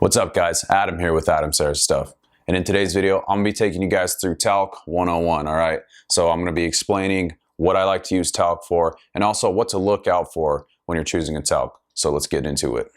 What's up guys, Adam here with Adam Sarah's Stuff. And in today's video, I'm gonna be taking you guys through Talc 101, all right? So I'm gonna be explaining what I like to use talc for and also what to look out for when you're choosing a talc. So let's get into it.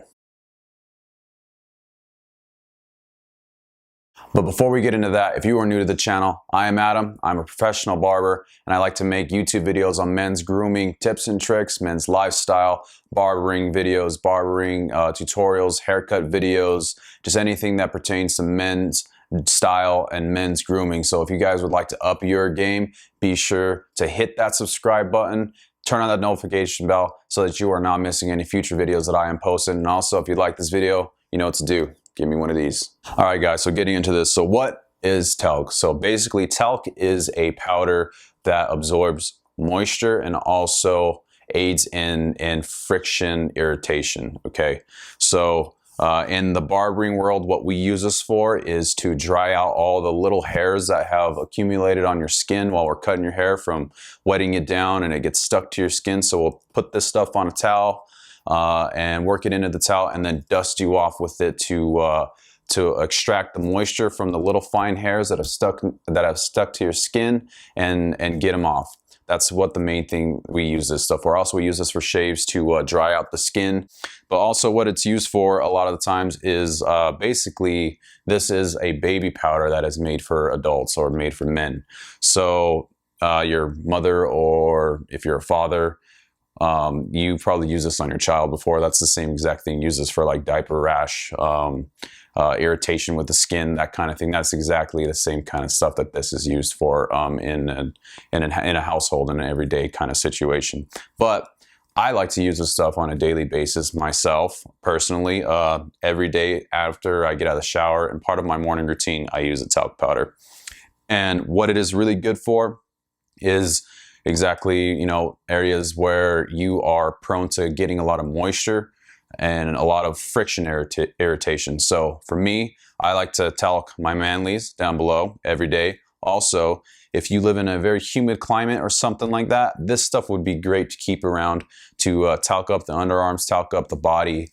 But before we get into that, if you are new to the channel, I am Adam. I'm a professional barber, and I like to make YouTube videos on men's grooming tips and tricks, men's lifestyle, barbering videos, barbering tutorials, haircut videos, just anything that pertains to men's style and men's grooming. So if you guys would like to up your game, be sure to hit that subscribe button, turn on that notification bell so that you are not missing any future videos that I am posting. And also, if you like this video, you know what to do. Give me one of these. All right, guys, so getting into this. So what is talc? So basically, talc is a powder that absorbs moisture and also aids in friction irritation, okay? So in the barbering world, what we use this for is to dry out all the little hairs that have accumulated on your skin while we're cutting your hair from wetting it down and it gets stuck to your skin. So we'll put this stuff on a towel, and work it into the towel and then dust you off with it to extract the moisture from the little fine hairs that have stuck to your skin and get them off. That's what the main thing we use this stuff for. Also, we use this for shaves to dry out the skin. But also what it's used for a lot of the times is basically this is a baby powder that is made for adults or made for men. So your mother, or if you're a father, you probably use this on your child before. That's the same exact thing. Use this for like diaper rash, irritation with the skin, that kind of thing. That's exactly the same kind of stuff that this is used for in a household, in an everyday kind of situation. But I like to use this stuff on a daily basis myself, personally. Every day after I get out of the shower, and part of my morning routine, I use a talc powder. And what it is really good for is exactly, you know, areas where you are prone to getting a lot of moisture and a lot of friction irritation. So for me, I like to talc my manlies down below every day. Also, if you live in a very humid climate or something like that, this stuff would be great to keep around to talc up the underarms, talc up the body,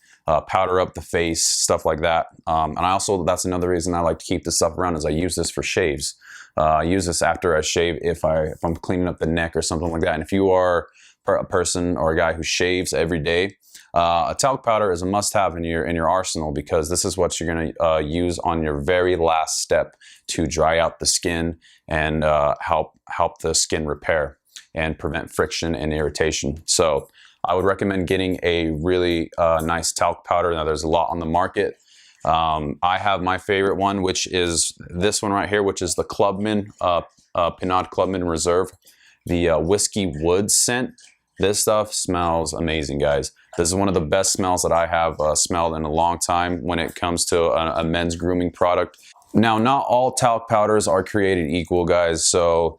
powder up the face, stuff like that. And I also, that's another reason I like to keep this stuff around, is I use this for shaves. I use this after I shave if I'm cleaning up the neck or something like that. And if you are a person or a guy who shaves every day, a talc powder is a must-have in your arsenal, because this is what you're going to use on your very last step to dry out the skin and help the skin repair and prevent friction and irritation. So I would recommend getting a really nice talc powder. Now, there's a lot on the market. I have my favorite one, which is this one right here, which is the Clubman, Pinot Clubman Reserve, the Whiskey Wood scent. This stuff smells amazing, guys. This is one of the best smells that I have smelled in a long time when it comes to a men's grooming product. Now, not all talc powders are created equal, guys. So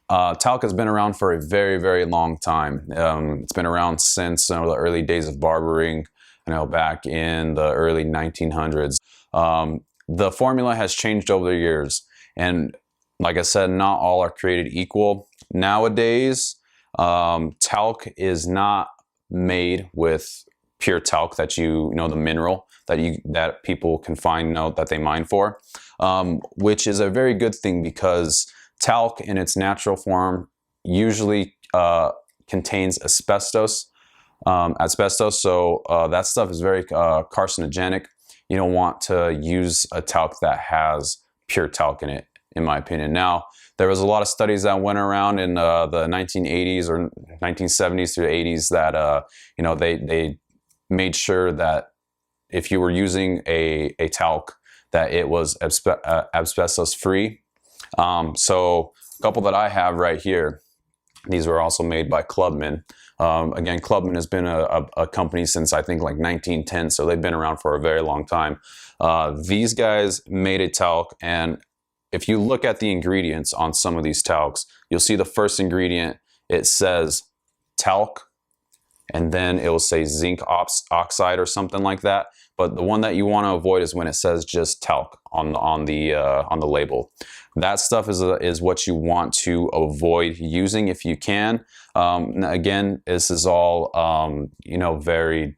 talc has been around for a very, very long time. It's been around since the early days of barbering. You know, back in the early 1900s. The formula has changed over the years. And like I said, not all are created equal. Nowadays, talc is not made with pure talc that you know, the mineral that people can find, that they mine for, which is a very good thing, because talc in its natural form usually contains asbestos. So that stuff is very carcinogenic. You don't want to use a talc that has pure talc in it, in my opinion. Now, there was a lot of studies that went around in the 1980s or 1970s through the 80s that you know, they made sure that if you were using a talc, that it was asbestos free. So a couple that I have right here, these were also made by Clubman. Again, Clubman has been a company since, I think, like 1910, so they've been around for a very long time. These guys made a talc, and if you look at the ingredients on some of these talcs, you'll see the first ingredient, it says talc, and then it will say zinc oxide or something like that. But the one that you want to avoid is when it says just talc on the label. That stuff is what you want to avoid using if you can. Again, this is all you know, very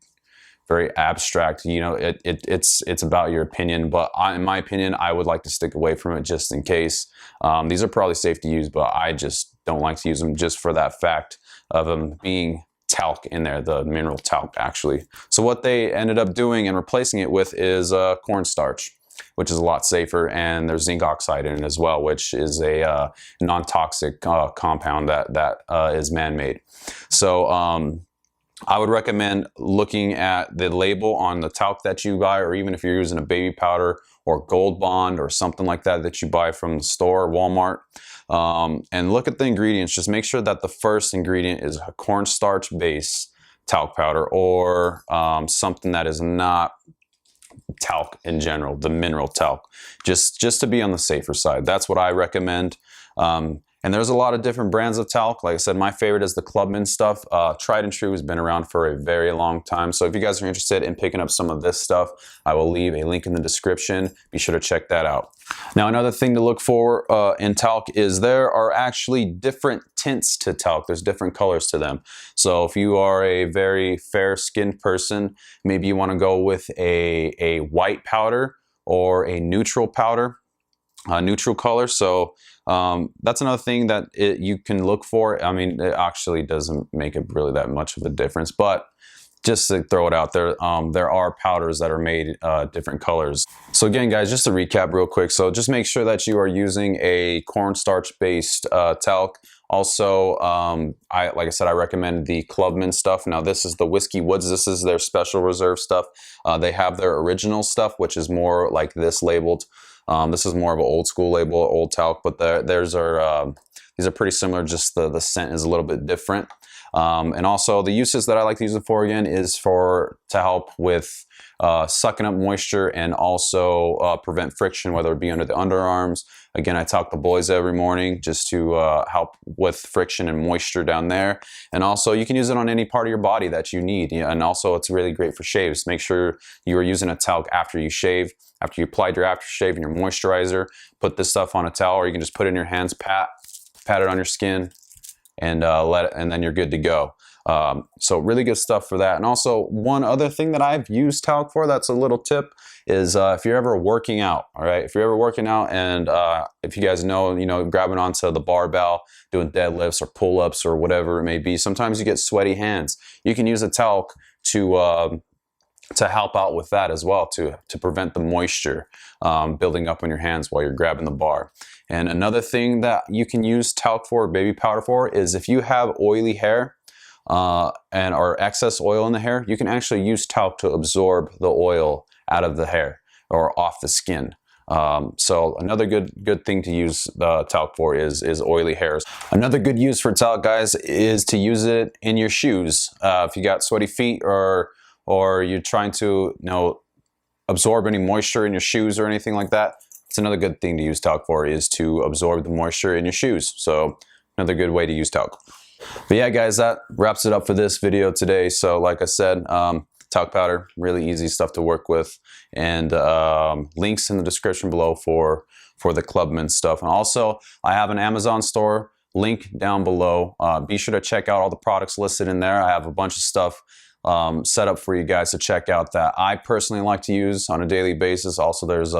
very abstract. You know, it's about your opinion, but in my opinion, I would like to stick away from it just in case. These are probably safe to use, but I just don't like to use them just for that fact of them being talc in there, the mineral talc actually. So what they ended up doing and replacing it with is cornstarch, which is a lot safer, and there's zinc oxide in it as well, which is a non-toxic compound that is man-made. So I would recommend looking at the label on the talc that you buy, or even if you're using a baby powder or Gold Bond or something like that that you buy from the store, Walmart, and look at the ingredients. Just make sure that the first ingredient is a cornstarch based talc powder, or something that is not talc in general, the mineral talc, just to be on the safer side. That's what I recommend. And there's a lot of different brands of talc. Like I said, my favorite is the Clubman stuff. Tried and True has been around for a very long time. So if you guys are interested in picking up some of this stuff, I will leave a link in the description. Be sure to check that out. Now, another thing to look for in talc is there are actually different tints to talc. There's different colors to them. So if you are a very fair-skinned person, maybe you want to go with a white powder or a neutral powder. Neutral color. So that's another thing that you can look for. I mean, it actually doesn't make it really that much of a difference, but just to throw it out there, there are powders that are made different colors. So again, guys, just to recap real quick. So just make sure that you are using a cornstarch based talc. Also, like I said, I recommend the Clubman stuff. Now, this is the Whiskey Woods. This is their special reserve stuff. They have their original stuff, which is more like this labeled. This is more of an old school label, old talc, but these are pretty similar, just the scent is a little bit different. And also the uses that I like to use it for, again, is to help with sucking up moisture and also prevent friction, whether it be under the underarms. Again, I talk the boys every morning just to help with friction and moisture down there. And also you can use it on any part of your body that you need. And also it's really great for shaves. Make sure you are using a talc after you shave. After you applied your aftershave and your moisturizer, put this stuff on a towel, or you can just put it in your hands, pat it on your skin, and and then you're good to go. So really good stuff for that. And also one other thing that I've used talc for, that's a little tip, is if you're ever working out, all right? If you're ever working out and if you guys know, grabbing onto the barbell, doing deadlifts or pull-ups or whatever it may be, sometimes you get sweaty hands. You can use a talc to help out with that as well, to prevent the moisture building up on your hands while you're grabbing the bar. And another thing that you can use talc for, baby powder for, is if you have oily hair or excess oil in the hair, you can actually use talc to absorb the oil out of the hair or off the skin. So another good thing to use the talc for is oily hairs. Another good use for talc, guys, is to use it in your shoes. If you got sweaty feet or you're trying to absorb any moisture in your shoes or anything like that, it's another good thing to use talc for, is to absorb the moisture in your shoes. So another good way to use talc. But yeah, guys, that wraps it up for this video today. So like I said, talc powder, really easy stuff to work with, and links in the description below for the Clubman stuff. And also I have an Amazon store, link down below. Be sure to check out all the products listed in there. I have a bunch of stuff set up for you guys to check out that I personally like to use on a daily basis. Also, there's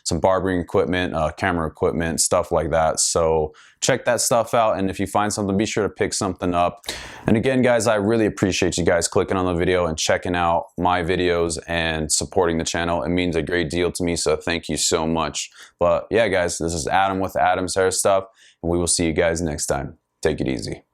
some barbering equipment, camera equipment, stuff like that. So check that stuff out, and if you find something, be sure to pick something up. And again, guys, I really appreciate you guys clicking on the video and checking out my videos and supporting the channel. It means a great deal to me, so thank you so much. But yeah, guys, this is Adam with Adam's Hair Stuff, and we will see you guys next time. Take it easy.